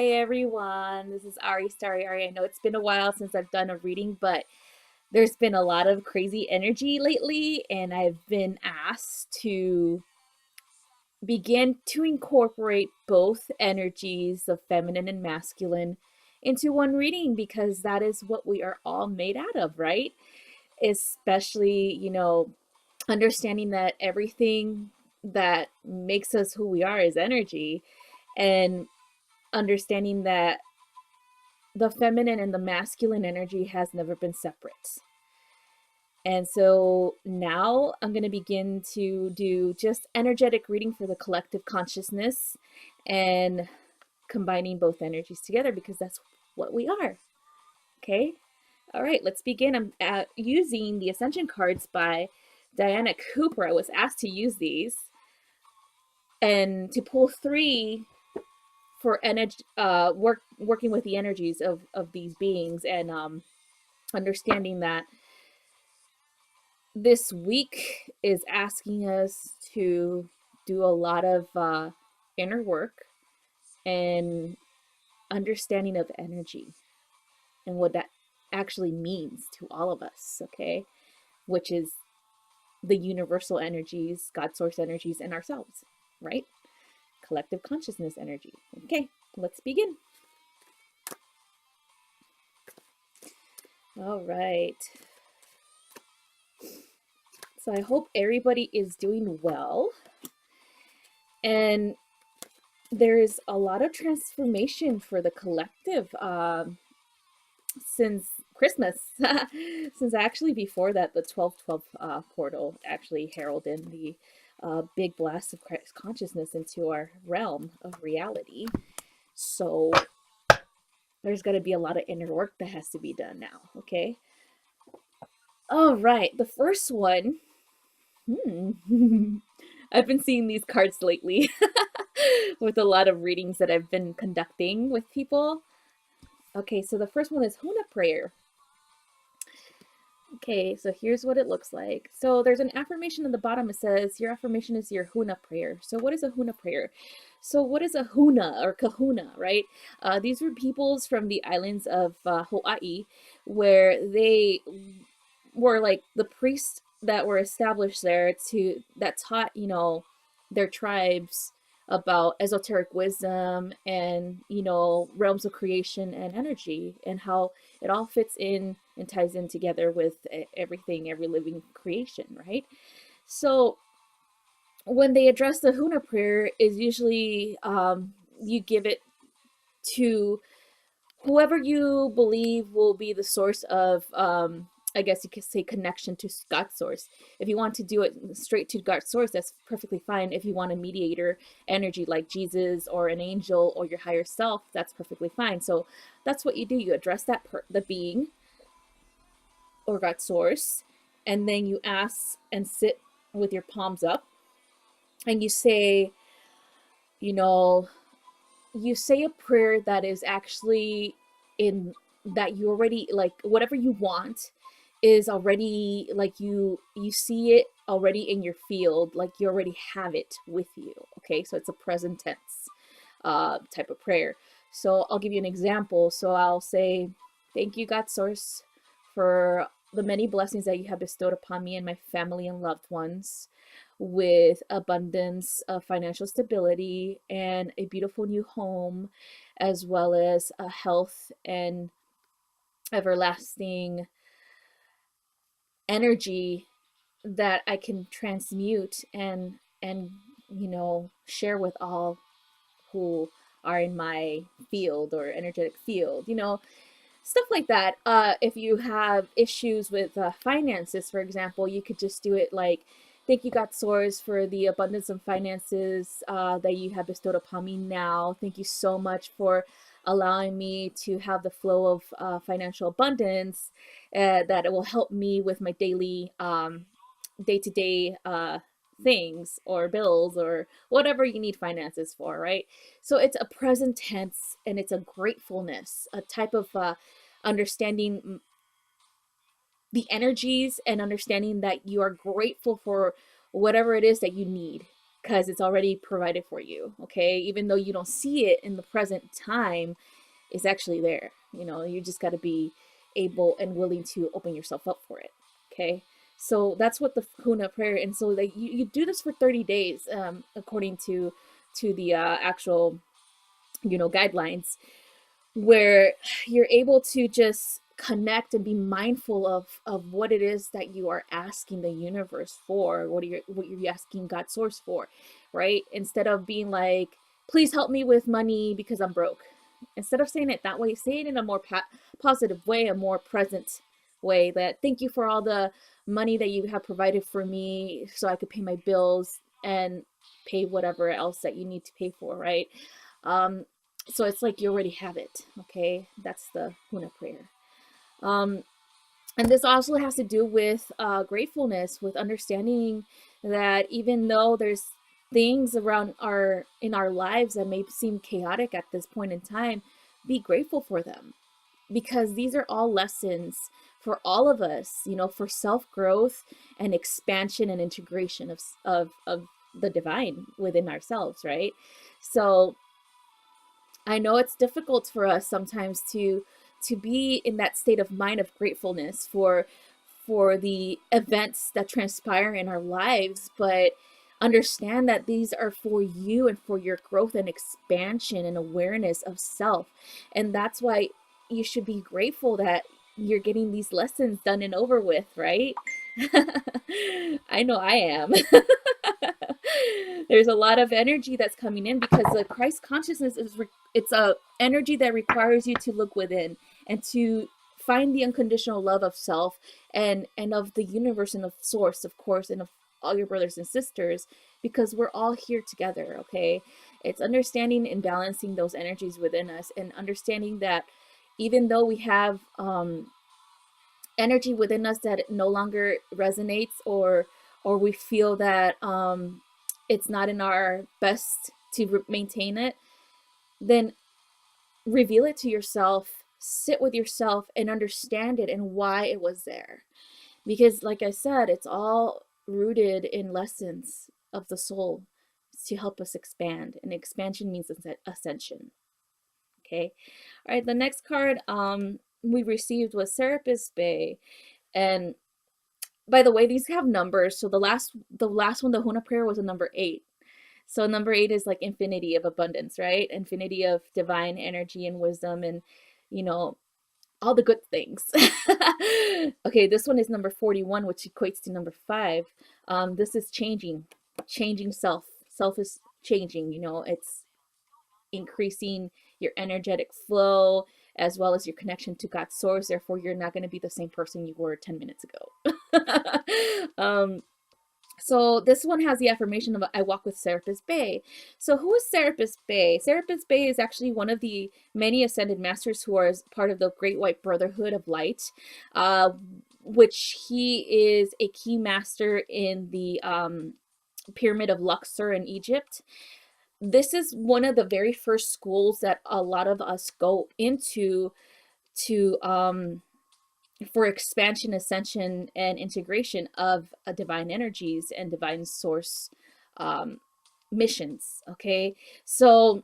Hi everyone, this is StariAri. I know it's been a while since I've done a reading, but there's been a lot of crazy energy lately, and I've been asked to begin to incorporate both energies of feminine and masculine into one reading because that is what we are all made out of, right? Especially, understanding that everything that makes us who we are is energy, and understanding that the feminine and the masculine energy has never been separate. And so now I'm going to begin to do just energetic reading for the collective consciousness and combining both energies together because that's what we are. Okay. All right, let's begin. I'm using the Ascension cards by Diana Cooper. I was asked to use these and to pull three for energy, working with the energies of these beings, and understanding that this week is asking us to do a lot of inner work and understanding of energy and what that actually means to all of us, okay? Which is the universal energies, God source energies, and ourselves, right? Collective consciousness energy. Okay, let's begin. All right. So I hope everybody is doing well. And there's a lot of transformation for the collective since Christmas. Since actually before that, the 1212 portal actually heralded the big blast of Christ consciousness into our realm of reality. So there's going to be a lot of inner work that has to be done now, okay? All right, the first one. I've been seeing these cards lately with a lot of readings that I've been conducting with people. Okay, so the first one is Huna prayer. Okay, so here's what it looks like. So there's an affirmation at the bottom. It says, your affirmation is your Huna prayer. So what is a Huna prayer? So what is a Huna or Kahuna, right? These were peoples from the islands of Hawaii, where they were like the priests that were established there that taught, their tribes about esoteric wisdom and, realms of creation and energy and how it all fits in and ties in together with everything, every living creation, right? So when they address the Huna prayer is usually you give it to whoever you believe will be the source of I guess you could say connection to God source. If you want to do it straight to God source, that's perfectly fine. If you want a mediator energy like Jesus or an angel or your higher self, that's perfectly fine. So that's what you do. You address the being or God source, and then you ask and sit with your palms up, and you say, you say a prayer that is actually in that you already like whatever you want is already like you see it already in your field, like you already have it with you. Okay, so it's a present tense type of prayer. So I'll give you an example. So I'll say, thank you, God source, for the many blessings that you have bestowed upon me and my family and loved ones, with abundance of financial stability and a beautiful new home, as well as a health and everlasting energy that I can transmute and share with all who are in my field or energetic field, stuff like that. If you have issues with finances, for example, you could just do it like, thank you, God Source, for the abundance of finances that you have bestowed upon me now. Thank you so much for allowing me to have the flow of financial abundance that it will help me with my daily day-to-day things or bills or whatever you need finances for, right? So it's a present tense and it's a gratefulness, a type of understanding the energies and understanding that you are grateful for whatever it is that you need, because it's already provided for you. Okay, even though you don't see it in the present time, it's actually there. You just got to be able and willing to open yourself up for it. Okay, so that's what the Huna prayer. And so like you do this for 30 days, according to the actual guidelines, where you're able to just connect and be mindful of what it is that you are asking the universe for, what you're asking God source for, right? Instead of being like, please help me with money because I'm broke. Instead of saying it that way, say it in a more positive way, a more present way, that thank you for all the money that you have provided for me so I could pay my bills and pay whatever else that you need to pay for, right? um so it's like you already have it. Okay, that's the Huna prayer. um and this also has to do with gratefulness, with understanding that even though there's things around in our lives that may seem chaotic at this point in time, be grateful for them, because these are all lessons for all of us, for self growth and expansion and integration of the divine within ourselves, right? So I know it's difficult for us sometimes to be in that state of mind of gratefulness for the events that transpire in our lives, but understand that these are for you and for your growth and expansion and awareness of self. And that's why you should be grateful that you're getting these lessons done and over with, right? I know I am. There's a lot of energy that's coming in because the Christ consciousness it's a energy that requires you to look within and to find the unconditional love of self and of the universe and of source, of course, and of all your brothers and sisters, because we're all here together. Okay, it's understanding and balancing those energies within us, and understanding that even though we have energy within us that no longer resonates, or we feel that it's not in our best to maintain it, then reveal it to yourself, sit with yourself and understand it and why it was there. Because like I said, it's all rooted in lessons of the soul to help us expand, and expansion means ascension. Okay, all right, the next card we received was Serapis Bay. And by the way, these have numbers. So the last one, the Huna prayer, was a number 8. So number 8 is like infinity of abundance, right? Infinity of divine energy and wisdom, and you know all the good things. Okay, this one is number 41, which equates to number 5. This is changing self. Self is changing. It's increasing your energetic flow as well as your connection to God's source. Therefore, you're not going to be the same person you were 10 minutes ago. So this one has the affirmation of I walk with Serapis Bey. So who is Serapis Bey? Serapis Bey is actually one of the many ascended masters who are part of the Great White Brotherhood of Light, which he is a key master in the pyramid of Luxor in Egypt. This is one of the very first schools that a lot of us go into to for expansion, ascension, and integration of divine energies and divine source missions. Okay, so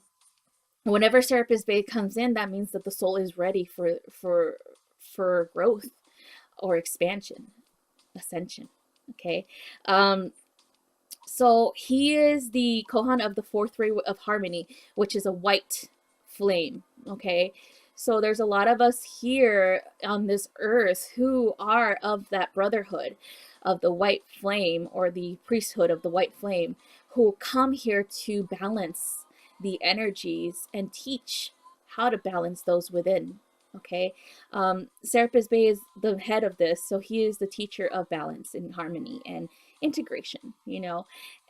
whenever Serapis Bey comes in, that means that the soul is ready for growth or expansion, ascension. Okay, so he is the Kohan of the fourth ray of harmony, which is a white flame. Okay, so there's a lot of us here on this earth who are of that brotherhood of the white flame, or the priesthood of the white flame, who come here to balance the energies and teach how to balance those within. Okay, Serapis Bey is the head of this, so he is the teacher of balance and harmony and integration,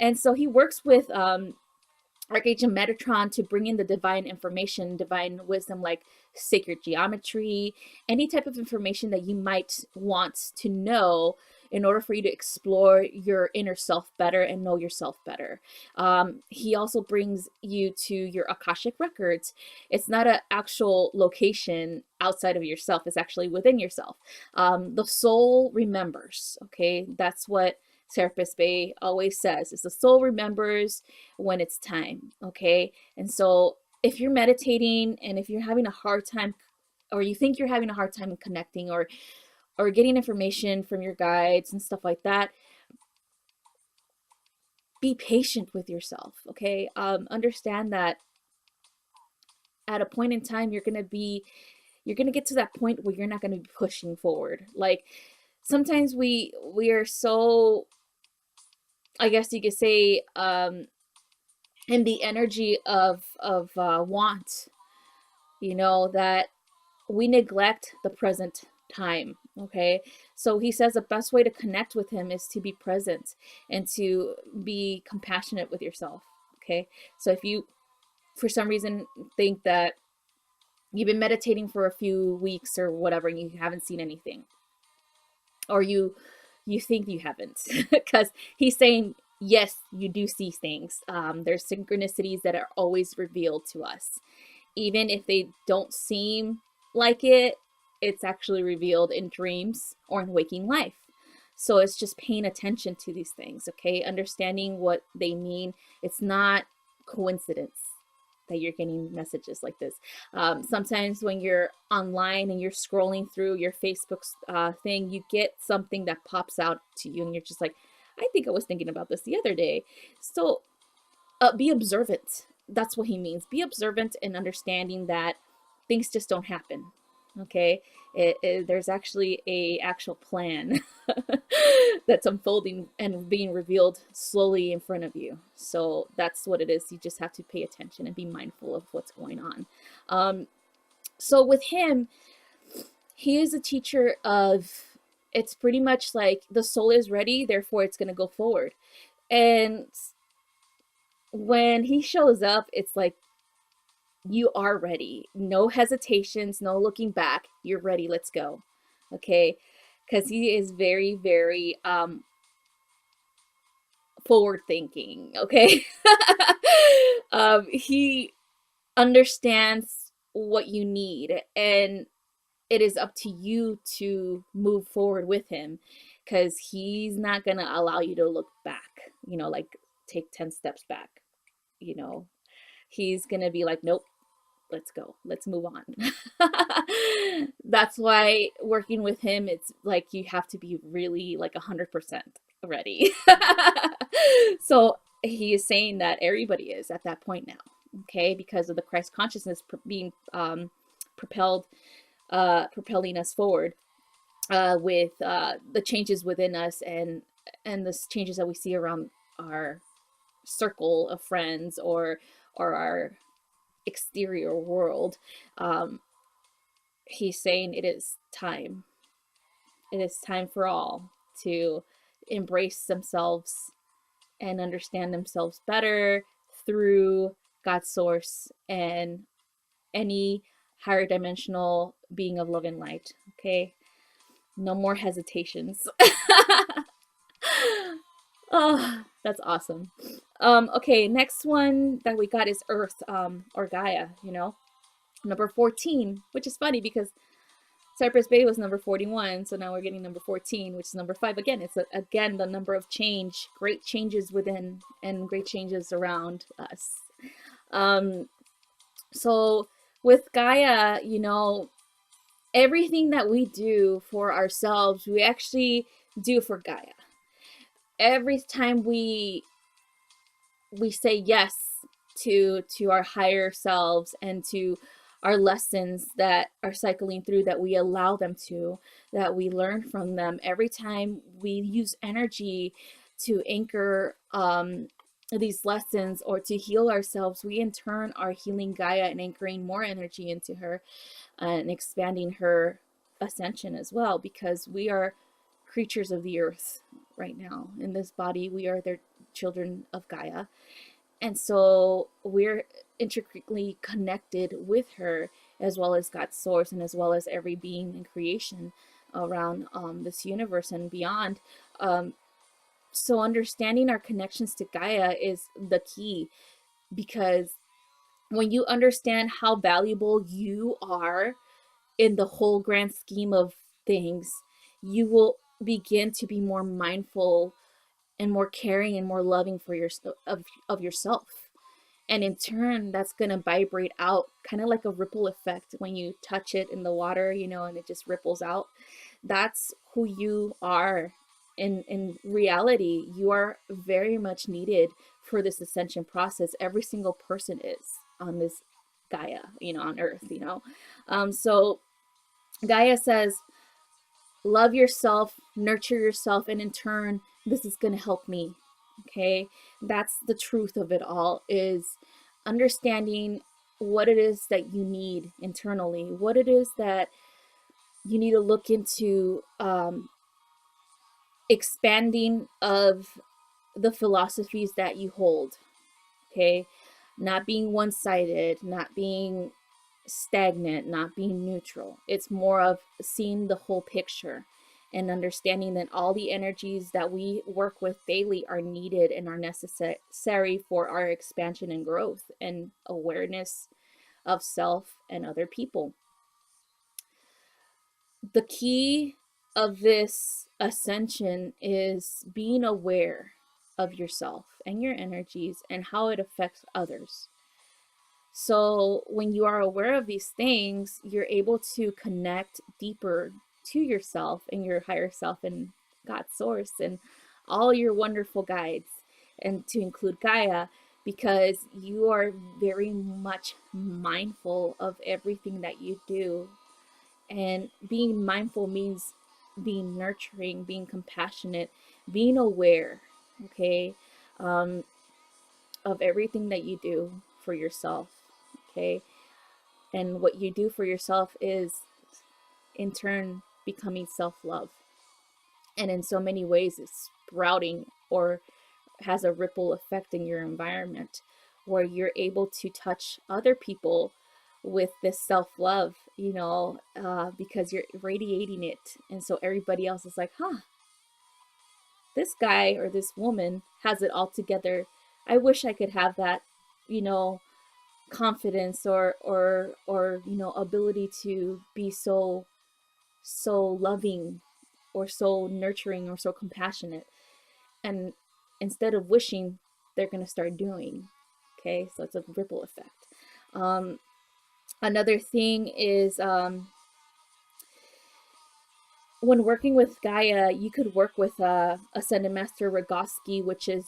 and so he works with Archangel Metatron to bring in the divine information, divine wisdom, like sacred geometry, any type of information that you might want to know in order for you to explore your inner self better and know yourself better. He also brings you to your Akashic records. It's not an actual location outside of yourself, it's actually within yourself. The soul remembers, okay? That's what Serapis Bey always says is the soul remembers when it's time. Okay. And so if you're meditating and if you're having a hard time, or you think you're having a hard time connecting, or getting information from your guides and stuff like that, be patient with yourself. Okay. Understand that at a point in time you're gonna get to that point where you're not gonna be pushing forward. Like sometimes we are so, I guess you could say, in the energy of want, that we neglect the present time. Okay, so he says the best way to connect with him is to be present and to be compassionate with yourself. Okay, so if you for some reason think that you've been meditating for a few weeks or whatever and you haven't seen anything, or you think you haven't, because he's saying yes, you do see things. There's synchronicities that are always revealed to us, even if they don't seem like it. It's actually revealed in dreams or in waking life. So it's just paying attention to these things, okay, understanding what they mean. It's not coincidence that you're getting messages like this. Sometimes when you're online and you're scrolling through your Facebook thing, you get something that pops out to you and you're just like, I think I was thinking about this the other day. So be observant. That's what he means. Be observant and understanding that things just don't happen. Okay, there's actually a actual plan that's unfolding and being revealed slowly in front of you. So that's what it is. You just have to pay attention and be mindful of what's going on. So with him, he is a teacher of, it's pretty much like the soul is ready, therefore it's going to go forward. And when he shows up, it's like you are ready. No hesitations, no looking back. You're ready. Let's go. Okay? Because he is very, very forward thinking. Okay? He understands what you need, and it is up to you to move forward with him, because he's not going to allow you to look back, like take 10 steps back. you know he's going to be like, nope, let's go, let's move on. That's why working with him, it's like you have to be really like 100% ready. So he is saying that everybody is at that point now, okay, because of the Christ consciousness being propelled propelling us forward, with the changes within us, and the changes that we see around our circle of friends, or our exterior world. He's saying it is time. It is time for all to embrace themselves and understand themselves better through God's source and any higher dimensional being of love and light. Okay? No more hesitations. Oh, that's awesome. Okay, next one that we got is Earth, or Gaia, number 14, which is funny because Cypress Bay was number 41, so now we're getting number 14, which is number 5. Again, it's again the number of change, great changes within and great changes around us. So with Gaia, everything that we do for ourselves, we actually do for Gaia. Every time we say yes to our higher selves and to our lessons that are cycling through, that we allow them to, that we learn from them, every time we use energy to anchor these lessons or to heal ourselves, we in turn are healing Gaia and anchoring more energy into her, and expanding her ascension as well, because we are creatures of the earth right now. In this body, we are their children of Gaia. And so we're intricately connected with her, as well as God's source, and as well as every being in creation around this universe and beyond. So understanding our connections to Gaia is the key, because when you understand how valuable you are in the whole grand scheme of things, you will begin to be more mindful and more caring and more loving for of yourself. And in turn, that's going to vibrate out kind of like a ripple effect when you touch it in the water, and it just ripples out. That's who you are. In reality, you are very much needed for this ascension process. Every single person is on this Gaia, on Earth, so Gaia says, love yourself, nurture yourself, and in turn, this is going to help me. Okay, that's the truth of it all, is understanding what it is that you need internally, what it is that you need to look into, expanding of the philosophies that you hold. Okay, not being one-sided, not being stagnant, not being neutral. It's more of seeing the whole picture and understanding that all the energies that we work with daily are needed and are necessary for our expansion and growth and awareness of self and other people. The key of this ascension is being aware of yourself and your energies and how it affects others. So when you are aware of these things, you're able to connect deeper to yourself and your higher self and God's source and all your wonderful guides, and to include Gaia, because you are very much mindful of everything that you do. And being mindful means being nurturing, being compassionate, being aware, okay, um, of everything that you do for yourself, okay? And what you do for yourself is, in turn, becoming self-love. And in so many ways, it's sprouting or has a ripple effect in your environment where you're able to touch other people with this self-love, because you're radiating it. And so everybody else is like, huh, this guy or this woman has it all together. I wish I could have that, confidence or ability to be so loving or so nurturing or so compassionate. And instead of wishing, they're going to start doing. Okay, so it's a ripple effect. um, Another thing is, when working with Gaia, you could work with Ascended Master Rogoski, which is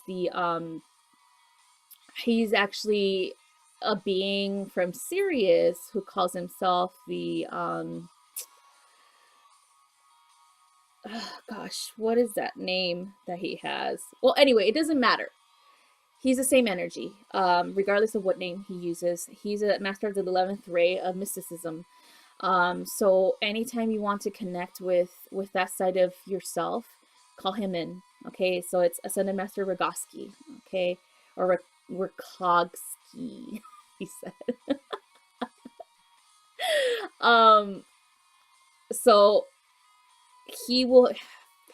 he's actually a being from Sirius who calls himself the oh gosh, what is that name that he has? Well, anyway, it doesn't matter. He's the same energy, regardless of what name he uses. He's a master of the 11th ray of mysticism. So anytime you want to connect with that side of yourself, call him in. Okay, so it's Ascended Master Rogoski. Okay, or Rokogski, he said. um, so he will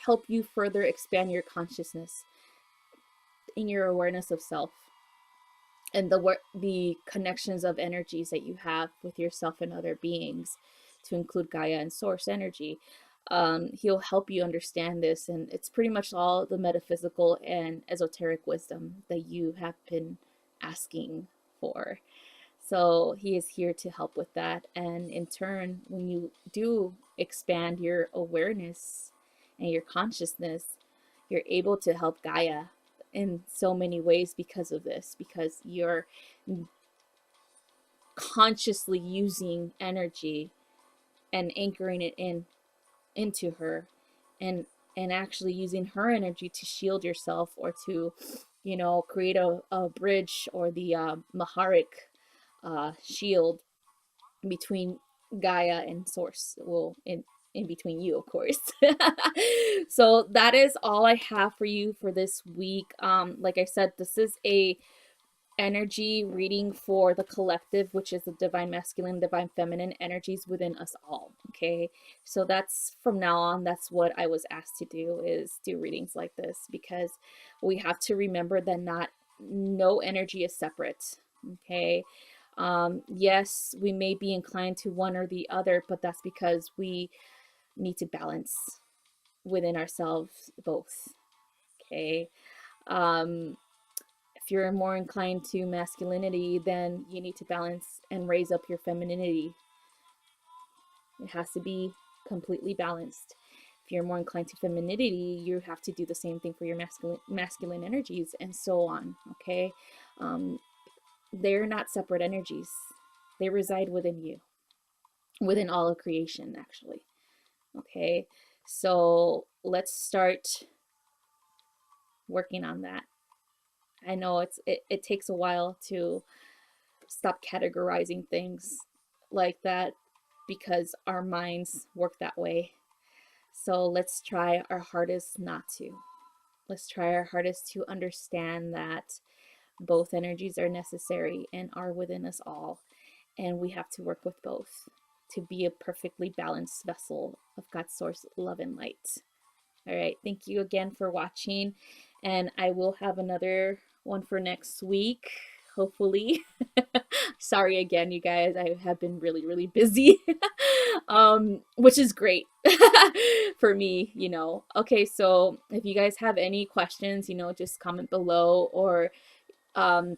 help you further expand your consciousness in your awareness of self and the connections of energies that you have with yourself and other beings, to include Gaia and source energy. He'll help you understand this, and it's pretty much all the metaphysical and esoteric wisdom that you have been asking for. So he is here to help with that. And in turn, when you do expand your awareness and your consciousness, you're able to help Gaia in so many ways because of this, because you're consciously using energy and anchoring it into her, and actually using her energy to shield yourself, or to create a bridge, or the Maharic shield between Gaia and source. Well, in between you, of course. So that is all I have for you for this week. Like I said, this is a energy reading for the collective, which is the divine masculine, divine feminine energies within us all. Okay, so that's, from now on, that's what I was asked to do, is do readings like this, because we have to remember that no energy is separate. Okay, yes, we may be inclined to one or the other, but that's because we need to balance within ourselves both. Okay, If you're more inclined to masculinity, then you need to balance and raise up your femininity. It has to be completely balanced. If you're more inclined to femininity, you have to do the same thing for your masculine energies, and so on. Okay, um, they're not separate energies; they reside within you, within all of creation, actually. Okay, so let's start working on that. I know it takes a while to stop categorizing things like that because our minds work that way. So let's try our hardest not to. Let's try our hardest to understand that both energies are necessary and are within us all. And we have to work with both to be a perfectly balanced vessel of God's source, love, and light. All right. Thank you again for watching. And I will have another one for next week, hopefully. Sorry again, you guys. I have been really, really busy, which is great for me, you know. Okay, so if you guys have any questions, you know, just comment below, or um,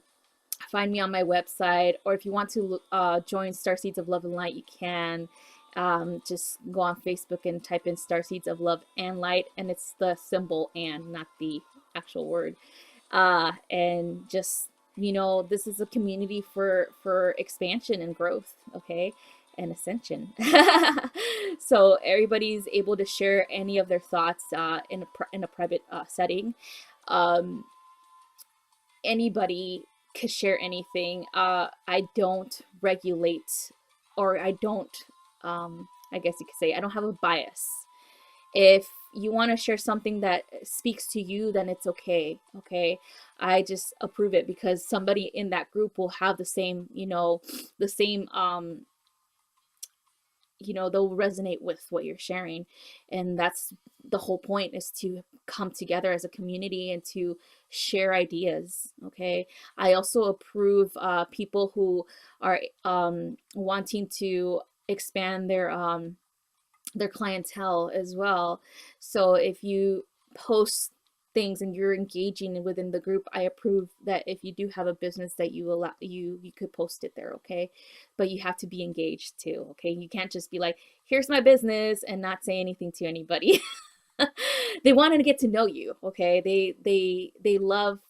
find me on my website, or if you want to join Star Seeds of Love and Light, you can. Just go on Facebook and type in Star Seeds of Love and Light, and it's the symbol and, not the actual word. And just, you know, this is a community for expansion and growth, okay, and ascension. So everybody's able to share any of their thoughts in a private setting. Um, Anybody could share anything. I don't regulate, or I don't, I guess you could say, I don't have a bias. If you want to share something that speaks to you, then it's okay. Okay. I just approve it because somebody in that group will have the same, you know, the same, you know, they'll resonate with what you're sharing. And that's the whole point, is to come together as a community and to share ideas. Okay. I also approve people who are wanting to expand their clientele as well. So if you post things and you're engaging within the group, I approve that. If you do have a business, that you allow, you could post it there. Okay, but you have to be engaged too. Okay, you can't just be like, here's my business, and not say anything to anybody. They want to get to know you. Okay, they love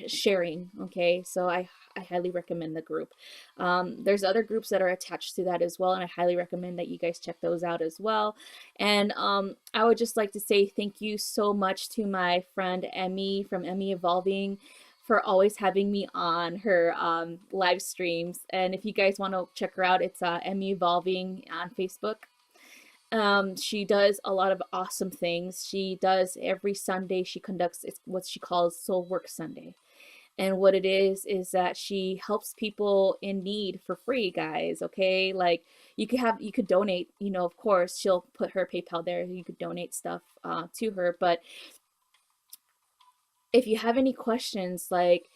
sharing. Okay, so I highly recommend the group. There's other groups that are attached to that as well, and I highly recommend that you guys check those out as well. And I would just like to say thank you so much to my friend Emmy from Emmy Evolving for always having me on her live streams. And if you guys want to check her out, it's Emmy Evolving on Facebook. She does a lot of awesome things. She does every Sunday, she conducts what she calls Soul Work Sunday. And what it is that she helps people in need for free, guys. Okay, like you could donate. You know, of course, she'll put her PayPal there. You could donate stuff to her. But if you have any questions, like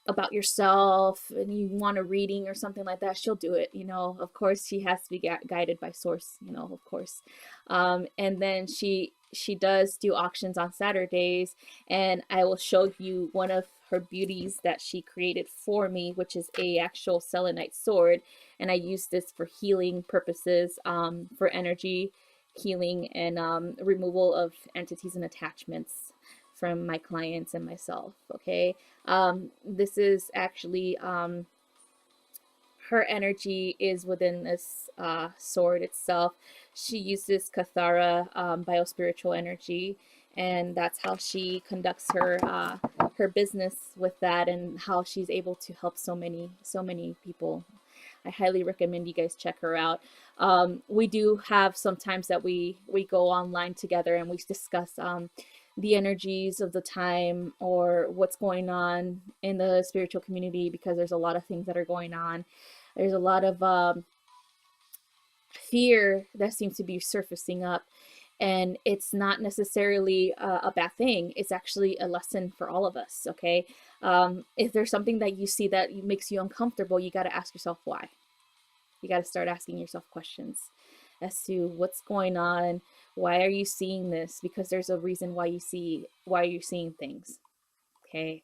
about yourself, and you want a reading or something like that, she'll do it. You know, of course, she has to be guided by source, you know, of course. And then she does do auctions on Saturdays, and I will show you one of her beauties that she created for me, which is a actual selenite sword. And I use this for healing purposes, for energy healing and removal of entities and attachments from my clients and myself. Okay, this is actually her energy is within this sword itself. She uses Kathara biospiritual energy, and that's how she conducts her business with that, and how she's able to help so many people. I highly recommend you guys check her out. We do have sometimes that we go online together and we discuss the energies of the time, or what's going on in the spiritual community, because there's a lot of things that are going on. There's a lot of fear that seems to be surfacing up, and it's not necessarily a bad thing. It's actually a lesson for all of us. Okay, if there's something that you see that makes you uncomfortable, you got to ask yourself why. You got to start asking yourself questions. as to what's going on. Why are you seeing this? Because there's a reason why you're seeing things. Okay.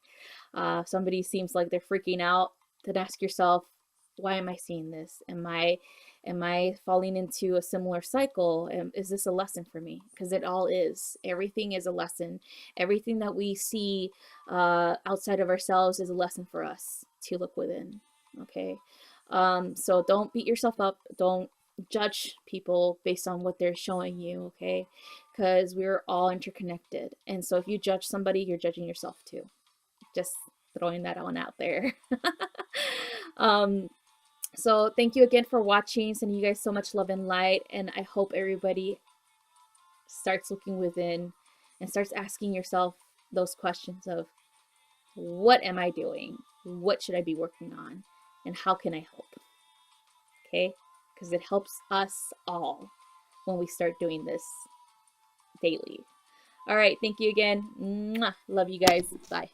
Somebody seems like they're freaking out, then ask yourself, why am I seeing this? Am I falling into a similar cycle? Is this a lesson for me? Because it all is. Everything is a lesson. Everything that we see outside of ourselves is a lesson for us to look within. Okay. So don't beat yourself up. Don't judge people based on what they're showing you. Okay. Because we're all interconnected. And so if you judge somebody, you're judging yourself too. Just throwing that one out there. um, so thank you again for watching. Sending you guys so much love and light. And I hope everybody starts looking within and starts asking yourself those questions of, what am I doing? What should I be working on? And how can I help? Okay? Because it helps us all when we start doing this daily. All right. Thank you again. Mwah. Love you guys. Bye.